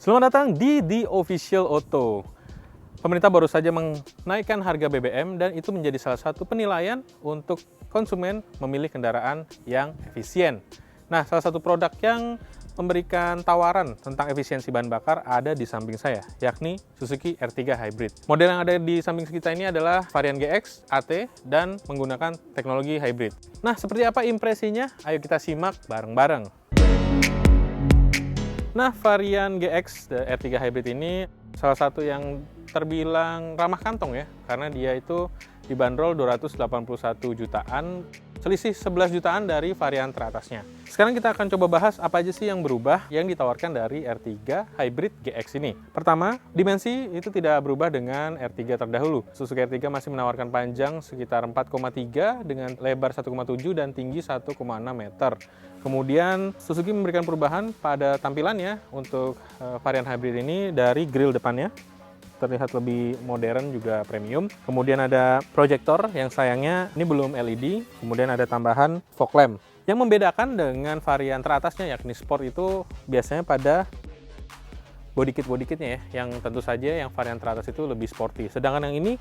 Selamat datang di The Official Auto. Pemerintah baru saja menaikkan harga BBM dan itu menjadi salah satu penilaian untuk konsumen memilih kendaraan yang efisien. Nah, salah satu produk yang memberikan tawaran tentang efisiensi bahan bakar ada di samping saya, yakni Suzuki R3 Hybrid. Model yang ada di samping kita ini adalah varian GX, AT, dan menggunakan teknologi hybrid. Nah, seperti apa impresinya? Ayo kita simak bareng-bareng. Nah, varian GX R3 Hybrid ini salah satu yang terbilang ramah kantong ya, karena dia itu dibanderol 281 jutaan, selisih 11 jutaan dari varian teratasnya. Sekarang kita akan coba bahas apa aja sih yang berubah yang ditawarkan dari R3 Hybrid GX ini. Pertama, dimensi itu tidak berubah dengan R3 terdahulu. Suzuki R3 masih menawarkan panjang sekitar 4,3 dengan lebar 1,7 dan tinggi 1,6 meter. Kemudian Suzuki memberikan perubahan pada tampilannya untuk varian hybrid ini dari grill depannya. Terlihat lebih modern juga premium. Kemudian ada proyektor yang sayangnya ini belum LED. Kemudian ada tambahan fog lamp. Yang membedakan dengan varian teratasnya yakni Sport itu biasanya pada body kitnya ya. Yang tentu saja yang varian teratas itu lebih sporty. Sedangkan yang ini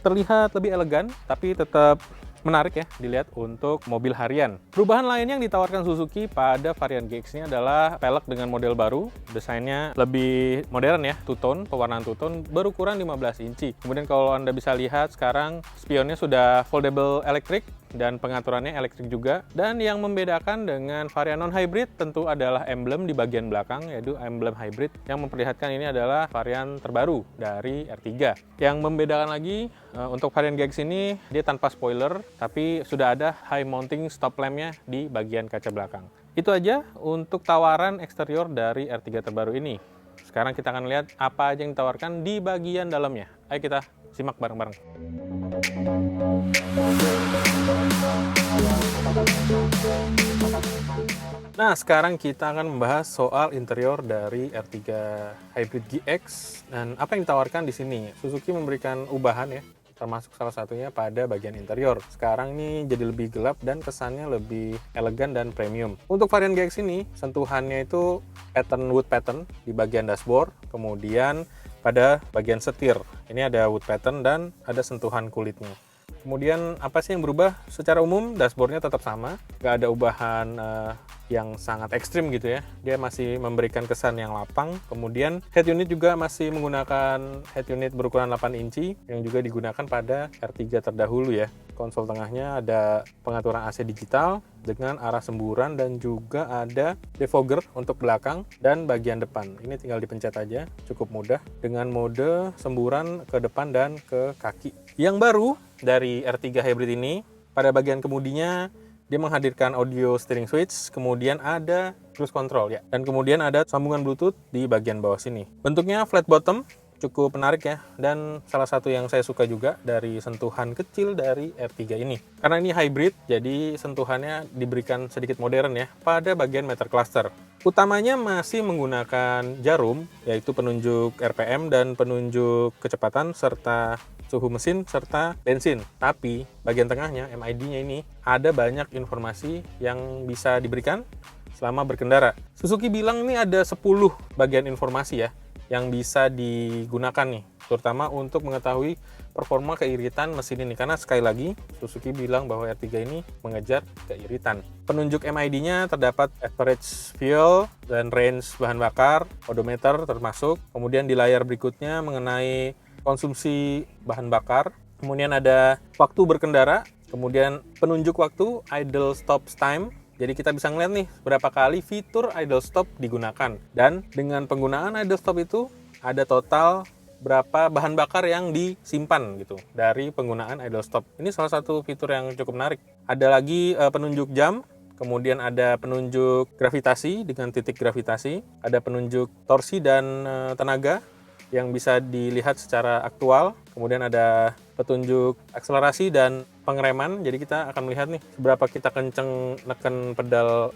terlihat lebih elegan tapi tetap menarik ya dilihat untuk mobil harian. Perubahan lain yang ditawarkan Suzuki pada varian GX ini adalah pelek dengan model baru. Desainnya lebih modern ya, two-tone, pewarnaan two-tone, berukuran 15 inci. Kemudian kalau Anda bisa lihat sekarang spionnya sudah foldable electric dan pengaturannya elektrik juga. Dan yang membedakan dengan varian non-hybrid tentu adalah emblem di bagian belakang, yaitu emblem hybrid yang memperlihatkan ini adalah varian terbaru dari R3. Yang membedakan lagi untuk varian GX ini dia tanpa spoiler, tapi sudah ada high mounting stop lampnya di bagian kaca belakang. Itu aja untuk tawaran eksterior dari R3 terbaru ini. Sekarang kita akan lihat apa aja yang ditawarkan di bagian dalamnya. Ayo kita simak bareng-bareng. Nah, sekarang kita akan membahas soal interior dari R3 Hybrid GX dan apa yang ditawarkan di sini. Suzuki memberikan ubahan ya, termasuk salah satunya pada bagian interior. Sekarang ini jadi lebih gelap dan kesannya lebih elegan dan premium. Untuk varian GX ini, sentuhannya itu wood pattern di bagian dashboard, kemudian pada bagian setir. Ini ada wood pattern dan ada sentuhan kulitnya. Kemudian apa sih yang berubah? Secara umum dashboardnya tetap sama, nggak ada ubahan yang sangat ekstrim gitu ya. Dia masih memberikan kesan yang lapang. Kemudian head unit juga masih menggunakan head unit berukuran 8 inci yang juga digunakan pada R3 terdahulu ya. Konsol tengahnya ada pengaturan AC digital dengan arah semburan dan juga ada defogger untuk belakang dan bagian depan. Ini tinggal dipencet aja, cukup mudah dengan mode semburan ke depan dan ke kaki. Yang baru dari R3 Hybrid ini, pada bagian kemudinya dia menghadirkan audio steering switch, kemudian ada cruise control ya, dan kemudian ada sambungan Bluetooth di bagian bawah sini. Bentuknya flat bottom, cukup menarik ya, dan salah satu yang saya suka juga dari sentuhan kecil dari R3 ini. Karena ini hybrid, jadi sentuhannya diberikan sedikit modern ya pada bagian meter cluster. Utamanya masih menggunakan jarum, yaitu penunjuk RPM dan penunjuk kecepatan serta suhu mesin serta bensin. Tapi bagian tengahnya, MID-nya ini, ada banyak informasi yang bisa diberikan selama berkendara. Suzuki bilang ini ada 10 bagian informasi ya yang bisa digunakan nih, terutama untuk mengetahui performa keiritan mesin ini. Karena sekali lagi, Suzuki bilang bahwa R3 ini mengejar keiritan. Penunjuk MID-nya terdapat average fuel dan range bahan bakar, odometer termasuk. Kemudian di layar berikutnya mengenai konsumsi bahan bakar, kemudian ada waktu berkendara, kemudian penunjuk waktu idle stop time. Jadi kita bisa ngeliat nih berapa kali fitur idle stop digunakan, dan dengan penggunaan idle stop itu ada total berapa bahan bakar yang disimpan gitu dari penggunaan idle stop. Ini salah satu fitur yang cukup menarik. Ada lagi penunjuk jam, kemudian ada penunjuk gravitasi dengan titik gravitasi, ada penunjuk torsi dan tenaga yang bisa dilihat secara aktual. Kemudian ada petunjuk akselerasi dan pengereman. Jadi kita akan melihat nih seberapa kita kenceng neken pedal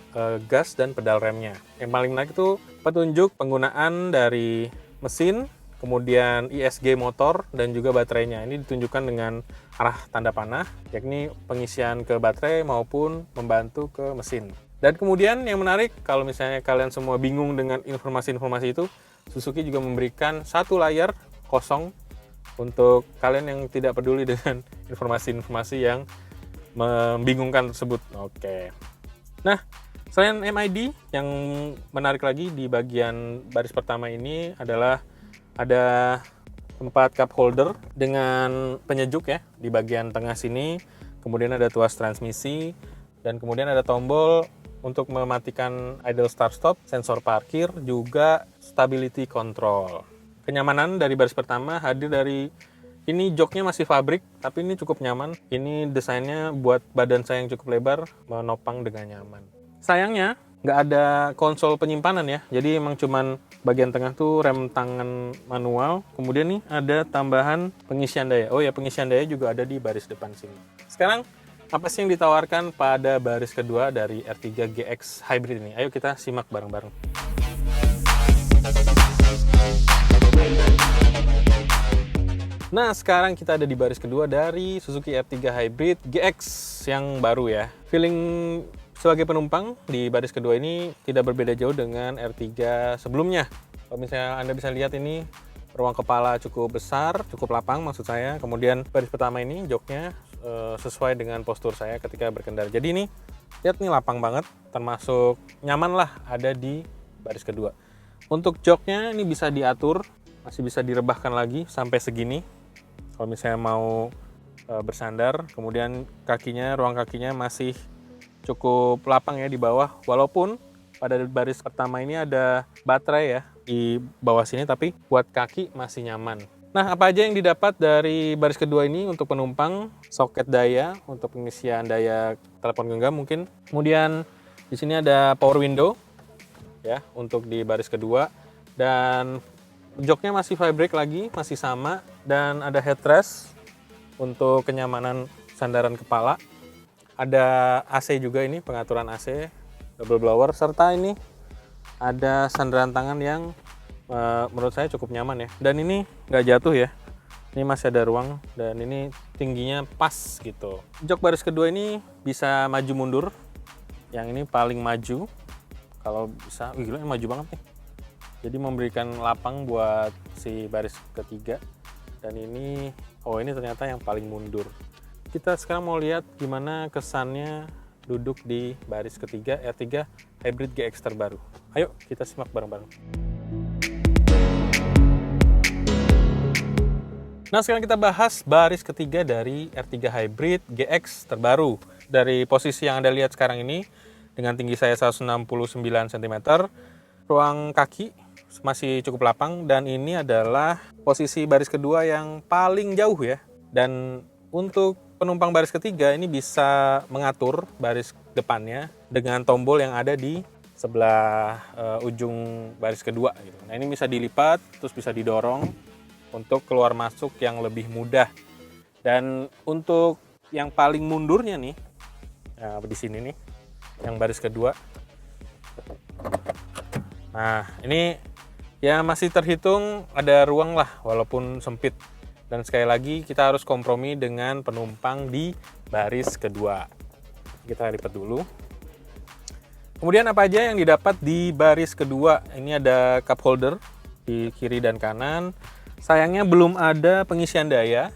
gas dan pedal remnya. Yang paling menarik itu petunjuk penggunaan dari mesin, kemudian ISG motor dan juga baterainya. Ini ditunjukkan dengan arah tanda panah, yakni pengisian ke baterai maupun membantu ke mesin. Dan kemudian yang menarik, kalau misalnya kalian semua bingung dengan informasi-informasi itu, Suzuki juga memberikan satu layar kosong untuk kalian yang tidak peduli dengan informasi-informasi yang membingungkan tersebut. Oke. Nah, selain MID, yang menarik lagi di bagian baris pertama ini adalah ada tempat cup holder dengan penyejuk ya di bagian tengah sini. Kemudian ada tuas transmisi dan kemudian ada tombol untuk mematikan idle start stop, sensor parkir, juga stability control. Kenyamanan dari baris pertama hadir dari ini joknya masih fabrik, tapi ini cukup nyaman. Ini desainnya buat badan saya yang cukup lebar, menopang dengan nyaman. Sayangnya nggak ada konsol penyimpanan ya, jadi emang cuman bagian tengah tuh rem tangan manual. Kemudian nih ada tambahan pengisian daya. Oh ya, pengisian daya juga ada di baris depan sini. Sekarang apa sih yang ditawarkan pada baris kedua dari R3 GX Hybrid ini? Ayo kita simak bareng-bareng. Nah, sekarang kita ada di baris kedua dari Suzuki R3 Hybrid GX yang baru ya. Feeling sebagai penumpang di baris kedua ini tidak berbeda jauh dengan R3 sebelumnya. Kalau misalnya Anda bisa lihat ini ruang kepala cukup besar, cukup lapang maksud saya. Kemudian baris pertama ini joknya sesuai dengan postur saya ketika berkendara. Jadi ini lihat nih lapang banget, termasuk nyaman lah ada di baris kedua. Untuk joknya ini bisa diatur, masih bisa direbahkan lagi sampai segini. Kalau misalnya mau bersandar, kemudian ruang kakinya masih cukup lapang ya di bawah, walaupun pada baris pertama ini ada baterai ya di bawah sini, tapi buat kaki masih nyaman. Nah, apa aja yang didapat dari baris kedua ini untuk penumpang? Soket daya untuk pengisian daya telepon genggam mungkin. Kemudian di sini ada power window ya untuk di baris kedua, dan joknya masih fabric lagi, masih sama, dan ada headrest untuk kenyamanan sandaran kepala. Ada AC juga ini, pengaturan AC, double blower, serta ini ada sandaran tangan yang menurut saya cukup nyaman ya. Dan ini nggak jatuh ya, ini masih ada ruang dan ini tingginya pas gitu. Jok baris kedua ini bisa maju mundur, yang ini paling maju, kalau bisa, gila ini maju banget nih. Jadi memberikan lapang buat si baris ketiga, dan ini, oh ini ternyata yang paling mundur. Kita sekarang mau lihat gimana kesannya duduk di baris ketiga R3 Hybrid GX terbaru. Ayo kita simak bareng-bareng. Nah, sekarang kita bahas baris ketiga dari R3 Hybrid GX terbaru. Dari posisi yang Anda lihat sekarang ini, dengan tinggi saya 169 cm, ruang kaki masih cukup lapang, dan ini adalah posisi baris kedua yang paling jauh ya. Dan untuk penumpang baris ketiga ini bisa mengatur baris depannya dengan tombol yang ada di sebelah ujung baris kedua gitu. Nah, ini bisa dilipat terus bisa didorong untuk keluar masuk yang lebih mudah. Dan untuk yang paling mundurnya nih, nah, di sini nih, yang baris kedua. Nah, ini ya masih terhitung ada ruang lah walaupun sempit. Dan sekali lagi kita harus kompromi dengan penumpang di baris kedua. Kita lipat dulu. Kemudian apa aja yang didapat di baris kedua? Ini ada cup holder di kiri dan kanan. Sayangnya belum ada pengisian daya.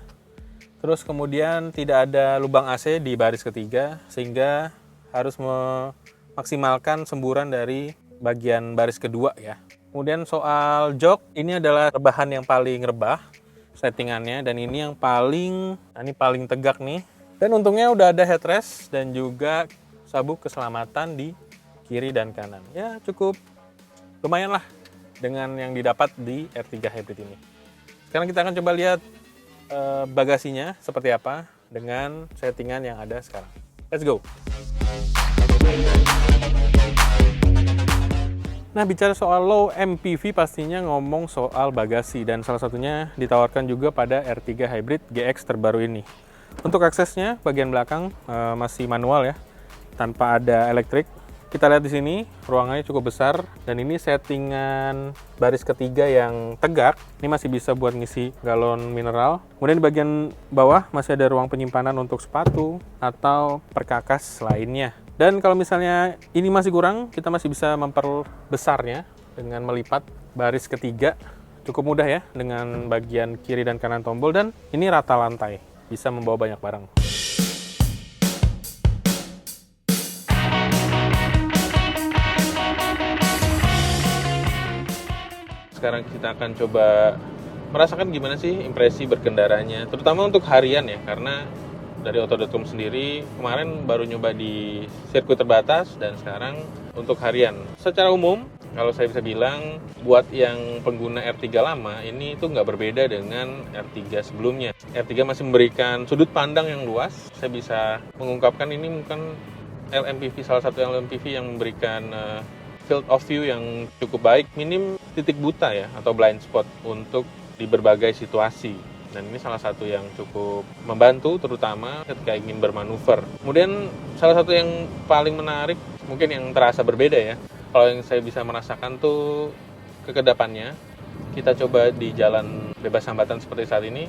Terus kemudian tidak ada lubang AC di baris ketiga, sehingga harus memaksimalkan semburan dari bagian baris kedua ya. Kemudian soal jok, ini adalah rebahan yang paling rebah settingannya, dan ini yang paling tegak nih. Dan untungnya udah ada headrest dan juga sabuk keselamatan di kiri dan kanan. Ya cukup lumayan lah dengan yang didapat di R3 Hybrid ini. Sekarang kita akan coba lihat bagasinya seperti apa dengan settingan yang ada sekarang. Let's go! Nah, bicara soal low MPV pastinya ngomong soal bagasi, dan salah satunya ditawarkan juga pada R3 Hybrid GX terbaru ini. Untuk aksesnya bagian belakang masih manual ya, tanpa ada elektrik. Kita lihat di sini ruangannya cukup besar, dan ini settingan baris ketiga yang tegak. Ini masih bisa buat ngisi galon mineral. Kemudian di bagian bawah masih ada ruang penyimpanan untuk sepatu atau perkakas lainnya. Dan kalau misalnya ini masih kurang, kita masih bisa memperbesarnya dengan melipat baris ketiga. Cukup mudah ya dengan bagian kiri dan kanan tombol, dan ini rata lantai, bisa membawa banyak barang. Sekarang kita akan coba merasakan gimana sih impresi berkendaranya, terutama untuk harian ya, karena dari Auto.com sendiri kemarin baru nyoba di sirkuit terbatas dan sekarang untuk harian. Secara umum, kalau saya bisa bilang, buat yang pengguna R3 lama, ini tuh nggak berbeda dengan R3 sebelumnya. R3 masih memberikan sudut pandang yang luas. Saya bisa mengungkapkan ini mungkin LMPV, salah satu LMPV yang memberikan field of view yang cukup baik, minim titik buta ya, atau blind spot untuk di berbagai situasi. Dan ini salah satu yang cukup membantu, terutama ketika ingin bermanuver. Kemudian salah satu yang paling menarik, mungkin yang terasa berbeda ya, kalau yang saya bisa merasakan tuh kekedapannya. Kita coba di jalan bebas hambatan seperti saat ini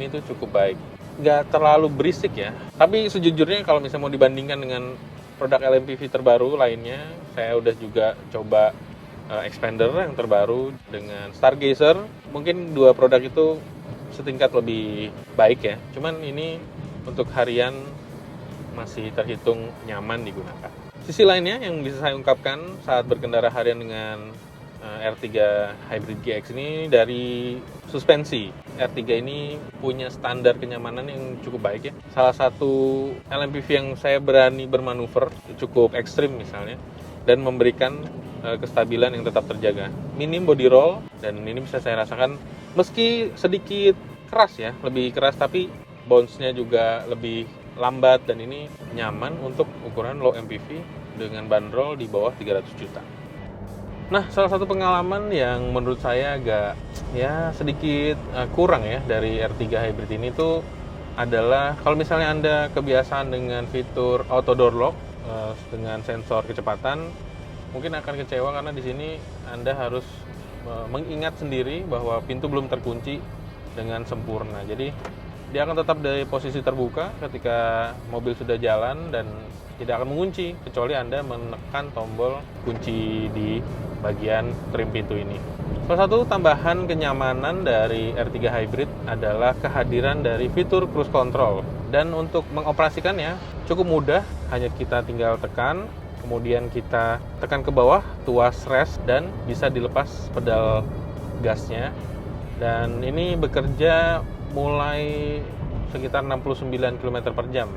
tuh cukup baik. Nggak terlalu berisik ya, tapi sejujurnya kalau misalnya mau dibandingkan dengan produk LMPV terbaru lainnya, saya udah juga coba Expander yang terbaru dengan Stargazer. Mungkin dua produk itu setingkat lebih baik ya. Cuman ini untuk harian masih terhitung nyaman digunakan. Sisi lainnya yang bisa saya ungkapkan saat berkendara harian dengan R3 Hybrid GX ini dari suspensi. R3 ini punya standar kenyamanan yang cukup baik ya. Salah satu LMPV yang saya berani bermanuver cukup ekstrim misalnya, dan memberikan kestabilan yang tetap terjaga. Minim body roll, dan ini bisa saya rasakan meski sedikit keras ya, lebih keras, tapi bounce-nya juga lebih lambat, dan ini nyaman untuk ukuran low MPV dengan bandrol di bawah 300 juta. Nah, salah satu pengalaman yang menurut saya agak ya sedikit kurang ya dari R3 Hybrid ini tuh adalah kalau misalnya Anda kebiasaan dengan fitur auto door lock dengan sensor kecepatan, mungkin akan kecewa karena di sini Anda harus mengingat sendiri bahwa pintu belum terkunci dengan sempurna. Jadi dia akan tetap dari posisi terbuka ketika mobil sudah jalan dan tidak akan mengunci kecuali Anda menekan tombol kunci di bagian trim pintu ini. Salah satu tambahan kenyamanan dari R3 Hybrid adalah kehadiran dari fitur cruise control, dan untuk mengoperasikannya cukup mudah, hanya kita tinggal tekan, kemudian kita tekan ke bawah, tuas rest, dan bisa dilepas pedal gasnya, dan ini bekerja mulai sekitar 69 km per jam.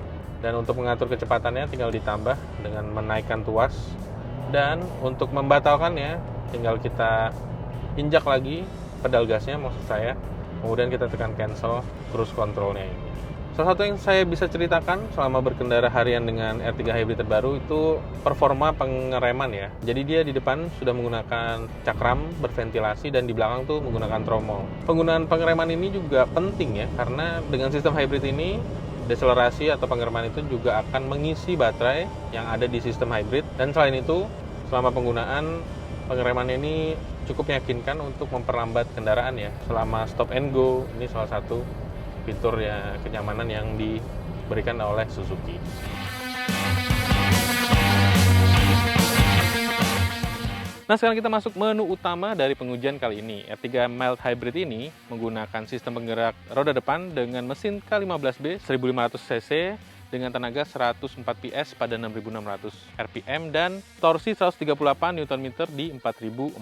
Dan untuk mengatur kecepatannya tinggal ditambah dengan menaikkan tuas, dan untuk membatalkannya tinggal kita injak lagi pedal gasnya maksud saya, kemudian kita tekan cancel cruise controlnya ini. Salah satu yang saya bisa ceritakan selama berkendara harian dengan R3 Hybrid terbaru itu performa pengereman ya. Jadi dia di depan sudah menggunakan cakram berventilasi dan di belakang tuh menggunakan tromol. Penggunaan pengereman ini juga penting ya, karena dengan sistem hybrid ini deselerasi atau pengereman itu juga akan mengisi baterai yang ada di sistem hybrid, dan selain itu selama penggunaan pengereman ini cukup meyakinkan untuk memperlambat kendaraan ya selama stop and go. Ini salah satu fitur ya kenyamanan yang diberikan oleh Suzuki. Nah, sekarang kita masuk menu utama dari pengujian kali ini. R3 Mild Hybrid ini menggunakan sistem penggerak roda depan dengan mesin K15B 1500 cc dengan tenaga 104 PS pada 6.600 RPM dan torsi 138 Nm di 4.400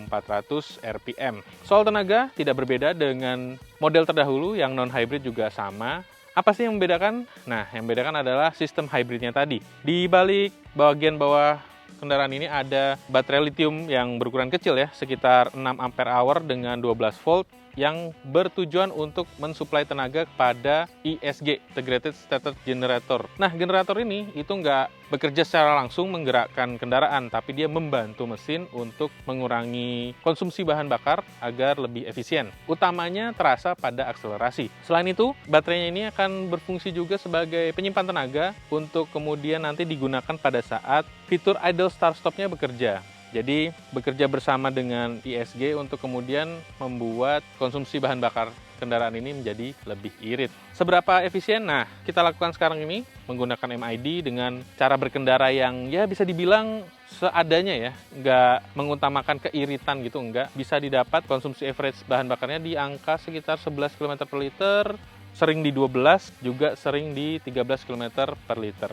RPM. Soal tenaga tidak berbeda dengan model terdahulu yang non-hybrid juga sama. Apa sih yang membedakan? Nah, yang membedakan adalah sistem hybridnya tadi. Di balik bagian bawah kendaraan ini ada baterai lithium yang berukuran kecil ya, sekitar 6 ampere hour dengan 12 volt yang bertujuan untuk mensuplai tenaga kepada ISG, Integrated Starter Generator. Nah, generator ini itu nggak bekerja secara langsung menggerakkan kendaraan, tapi dia membantu mesin untuk mengurangi konsumsi bahan bakar agar lebih efisien. Utamanya terasa pada akselerasi. Selain itu, baterainya ini akan berfungsi juga sebagai penyimpan tenaga untuk kemudian nanti digunakan pada saat fitur idle start-stop-nya bekerja. Jadi bekerja bersama dengan ISG untuk kemudian membuat konsumsi bahan bakar kendaraan ini menjadi lebih irit. Seberapa efisien? Nah, kita lakukan sekarang ini menggunakan MID dengan cara berkendara yang ya bisa dibilang seadanya ya, nggak mengutamakan keiritan gitu, nggak. Bisa didapat konsumsi average bahan bakarnya di angka sekitar 11 km per liter, sering di 12, juga sering di 13 km per liter.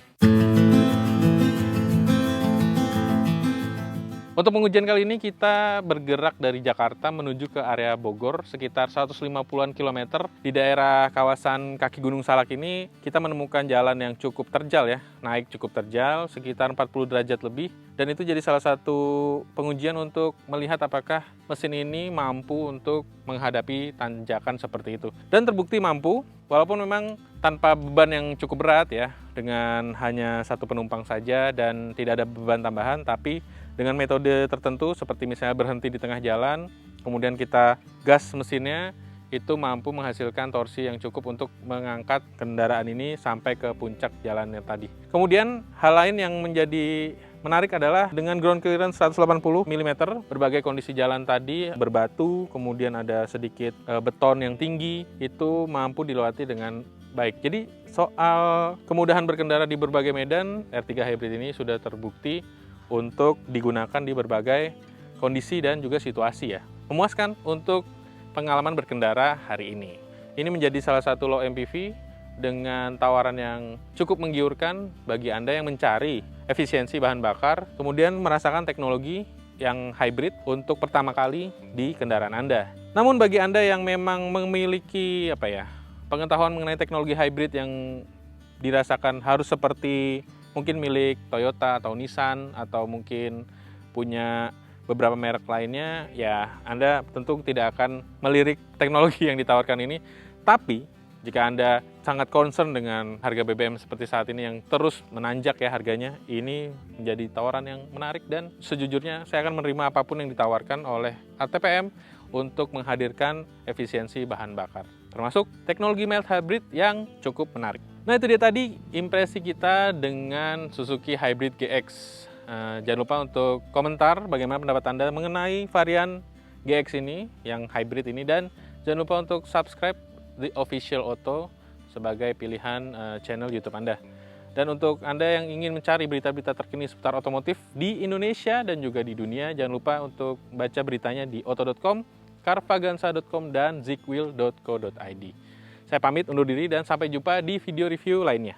Untuk pengujian kali ini kita bergerak dari Jakarta menuju ke area Bogor sekitar 150-an kilometer. Di daerah kawasan kaki Gunung Salak ini kita menemukan jalan yang cukup terjal ya, naik cukup terjal sekitar 40 derajat lebih. Dan itu jadi salah satu pengujian untuk melihat apakah mesin ini mampu untuk menghadapi tanjakan seperti itu. Dan terbukti mampu, walaupun memang tanpa beban yang cukup berat ya, dengan hanya satu penumpang saja dan tidak ada beban tambahan, tapi dengan metode tertentu seperti misalnya berhenti di tengah jalan, kemudian kita gas mesinnya, itu mampu menghasilkan torsi yang cukup untuk mengangkat kendaraan ini sampai ke puncak jalannya tadi. Kemudian hal lain yang menjadi menarik adalah dengan ground clearance 180 mm, berbagai kondisi jalan tadi berbatu, kemudian ada sedikit beton yang tinggi, itu mampu dilewati dengan baik. Jadi soal kemudahan berkendara di berbagai medan, R3 Hybrid ini sudah terbukti untuk digunakan di berbagai kondisi dan juga situasi ya. Memuaskan untuk pengalaman berkendara hari ini. Ini menjadi salah satu low MPV dengan tawaran yang cukup menggiurkan bagi Anda yang mencari efisiensi bahan bakar, kemudian merasakan teknologi yang hybrid untuk pertama kali di kendaraan Anda. Namun bagi Anda yang memang memiliki pengetahuan mengenai teknologi hybrid yang dirasakan harus seperti mungkin milik Toyota atau Nissan atau mungkin punya beberapa merek lainnya, ya Anda tentu tidak akan melirik teknologi yang ditawarkan ini. Tapi jika Anda sangat concern dengan harga BBM seperti saat ini yang terus menanjak ya harganya, ini menjadi tawaran yang menarik dan sejujurnya saya akan menerima apapun yang ditawarkan oleh ATPM untuk menghadirkan efisiensi bahan bakar, termasuk teknologi mild hybrid yang cukup menarik. Nah itu dia tadi impresi kita dengan Suzuki Hybrid GX. Jangan lupa untuk komentar bagaimana pendapat Anda mengenai varian GX ini, yang hybrid ini, dan jangan lupa untuk subscribe The Official Auto sebagai pilihan channel YouTube Anda. Dan untuk Anda yang ingin mencari berita-berita terkini seputar otomotif di Indonesia dan juga di dunia, jangan lupa untuk baca beritanya di auto.com, carvaganza.com, dan zigwheel.co.id. Saya pamit undur diri dan sampai jumpa di video review lainnya.